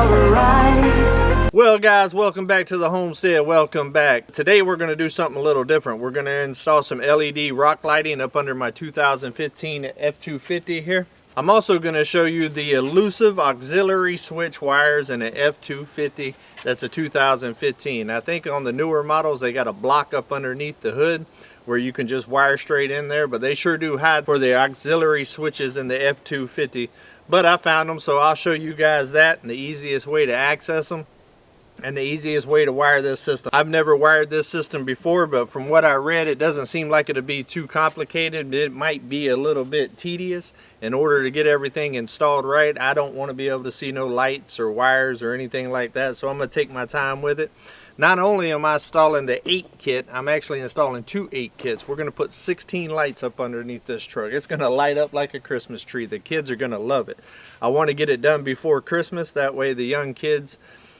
alright. Well guys, welcome back to the homestead. Welcome back. Today we're going to do something a little different. We're going to install some LED rock lighting up under my 2015 F-250 here. I'm also going to show you the elusive auxiliary switch wires in an F-250. That's a 2015. I think on the newer models they got a block up underneath the hood where you can just wire straight in there, but they sure do hide for the auxiliary switches in the F-250. But I found them, so I'll show you guys that and the easiest way to access them and the easiest way to wire this system. I've never wired this system before, but from what I read, it doesn't seem like it'll be too complicated. It might be a little bit tedious in order to get everything installed right. I don't want to be able to see no lights or wires or anything like that, so I'm going to take my time with it. Not only am I installing the 8 kit, I'm actually installing 2 8 kits. We're going to put 16 lights up underneath this truck. It's going to light up like a Christmas tree. The kids are going to love it. I want to get it done before Christmas. That way the young kids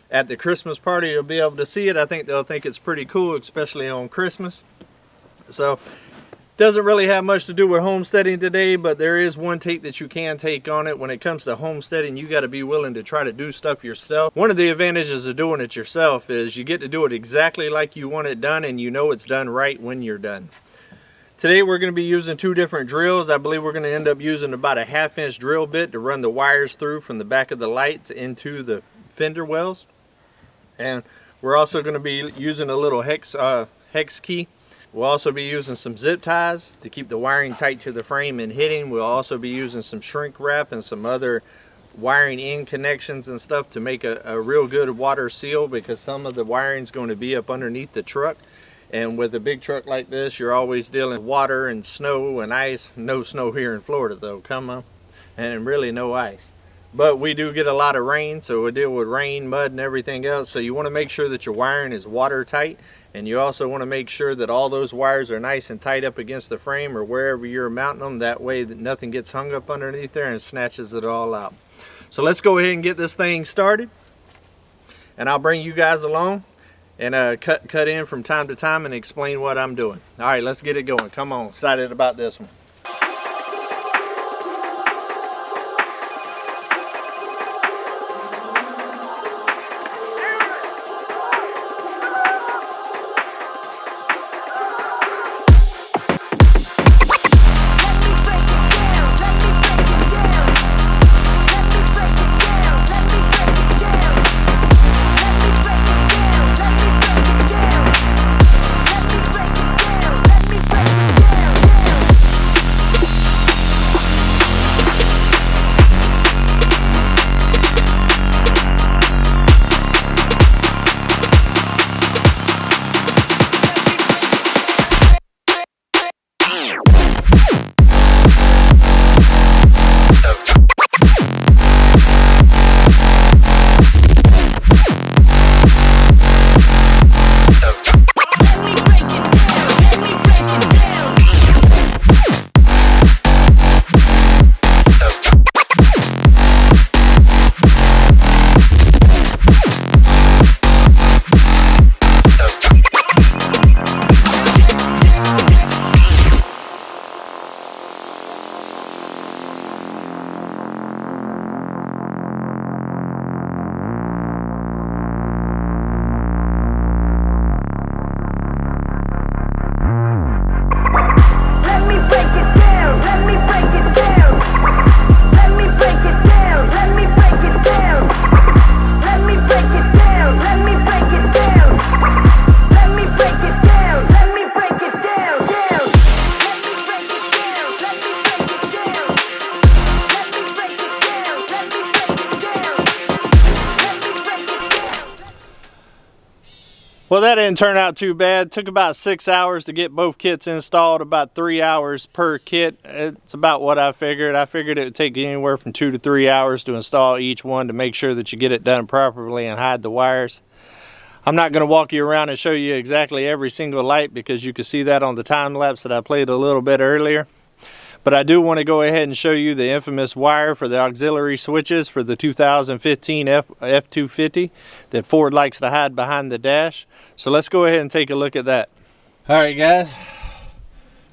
at the Christmas party will be able to see it. I think they'll think it's pretty cool, especially on Christmas. So doesn't really have much to do with homesteading today, but there is one take that you can take on it. When it comes to homesteading, you got to be willing to try to do stuff yourself. One of the advantages of doing it yourself is you get to do it exactly like you want it done, and you know it's done right when you're done. Today we're going to be using 2 different drills. I believe we're going to end up using about a 1/2-inch drill bit to run the wires through from the back of the lights into the fender wells. And we're also going to be using a little hex key. We'll also be using some zip ties to keep the wiring tight to the frame and hitting. We'll also be using some shrink wrap and some other wiring in connections and stuff to make a real good water seal, because some of the wiring is going to be up underneath the truck. And with a big truck like this, you're always dealing with water and snow and ice. No snow here in Florida though, come on. And really no ice. But we do get a lot of rain, so we deal with rain, mud, and everything else. So you want to make sure that your wiring is watertight, and you also want to make sure that all those wires are nice and tight up against the frame or wherever you're mounting them. That way that nothing gets hung up underneath there and snatches it all out. So let's go ahead and get this thing started, and I'll bring you guys along and cut in from time to time and explain what I'm doing. All right, let's get it going. Come on, excited about this one. Well, that didn't turn out too bad. It took about 6 hours to get both kits installed, about 3 hours per kit. It's about what I figured. I figured it would take anywhere from 2 to 3 hours to install each one to make sure that you get it done properly and hide the wires. I'm not going to walk you around and show you exactly every single light because you can see that on the time lapse that I played a little bit earlier. But I do want to go ahead and show you the infamous wire for the auxiliary switches for the 2015 F-250 that Ford likes to hide behind the dash. So let's go ahead and take a look at that. Alright guys,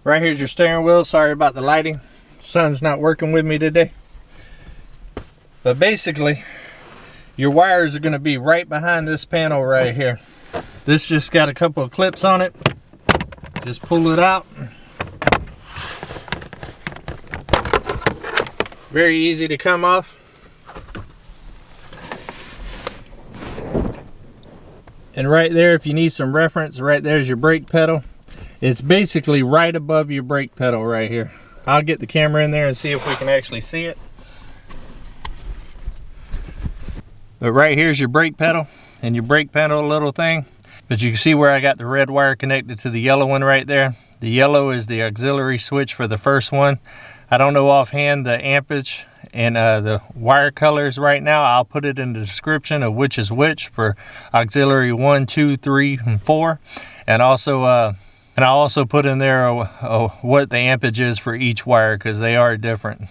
right here's your steering wheel. Sorry about the lighting. The sun's not working with me today. But basically, Your wires are going to be right behind this panel right here. This just got a couple of clips on it. Just pull it out. Very easy to come off. And right there, if you need some reference, right there's your brake pedal. It's basically right above your brake pedal right here. I'll get the camera in there and see if we can actually see it. But right here's your brake pedal and your brake pedal little thing. But you can see where I got the red wire connected to the yellow one right there. The yellow is the auxiliary switch for the first one. I don't know offhand the ampage and the wire colors right now. I'll put it in the description of which is which for auxiliary 1, 2, 3, and 4. And also, and I'll also put in there what the ampage is for each wire, because they are different.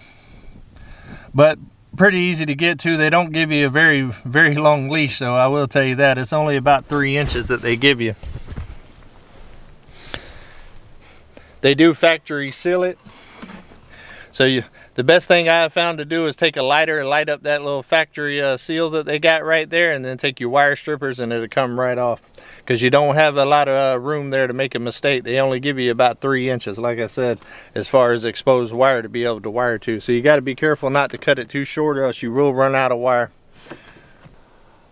But pretty easy to get to. They don't give you a very long leash, so I will tell you that. It's only about 3 inches that they give you. They do factory seal it. So the best thing I have found to do is take a lighter and light up that little factory seal that they got right there, and then take your wire strippers and it'll come right off. Because you don't have a lot of room there to make a mistake. They only give you about 3 inches, like I said, as far as exposed wire to be able to wire to. So you got to be careful not to cut it too short, or else you will run out of wire.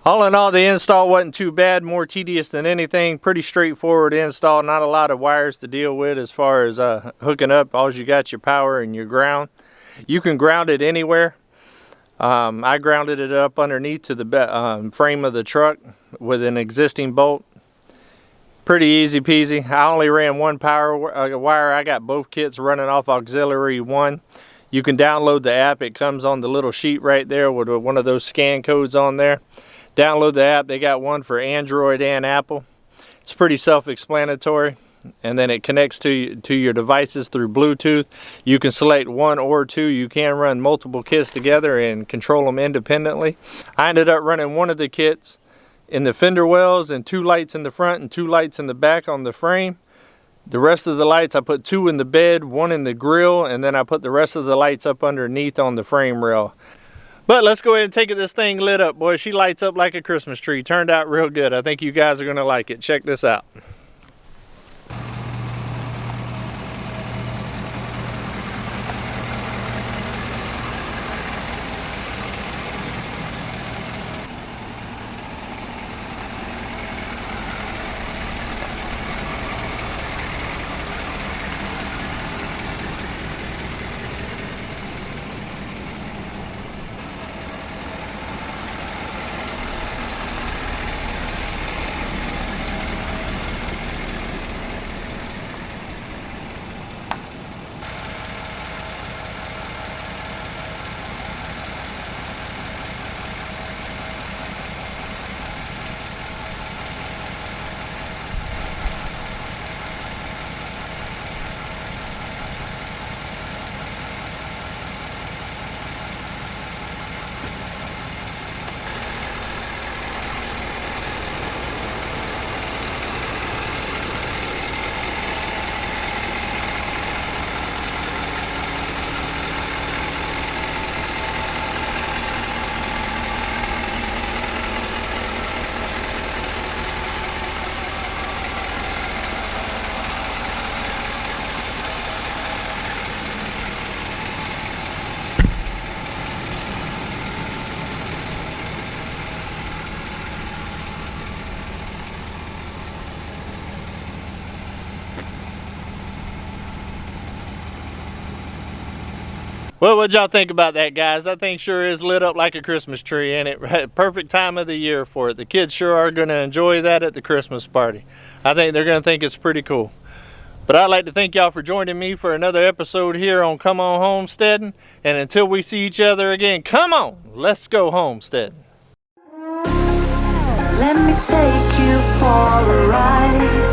All in all, the install wasn't too bad, more tedious than anything. Pretty straightforward install, not a lot of wires to deal with as far as hooking up. All you got your power and your ground. You can ground it anywhere. I grounded it up underneath to the frame of the truck with an existing bolt. Pretty easy peasy. I only ran one power wire. I got both kits running off auxiliary 1. You can download the app. It comes on the little sheet right there with one of those scan codes on there. Download the app. They got one for Android and Apple. It's pretty self-explanatory. And then it connects to your devices through Bluetooth. You can select 1 or 2. You can run multiple kits together and control them independently. I ended up running one of the kits in the fender wells and 2 lights in the front and 2 lights in the back on the frame. The rest of the lights, I put 2 in the bed, 1 in the grill, and then I put the rest of the lights up underneath on the frame rail. But let's go ahead and take this thing lit up, boy. She lights up like a Christmas tree. Turned out real good. I think you guys are gonna like it. Check this out. Well, what y'all think about that, guys? That thing sure is lit up like a Christmas tree, and it perfect time of the year for it. The kids sure are going to enjoy that at the Christmas party. I think they're going to think it's pretty cool. But I'd like to thank y'all for joining me for another episode here on Come On Homesteading. And until we see each other again, come on, let's go homesteading. Let me take you for a ride.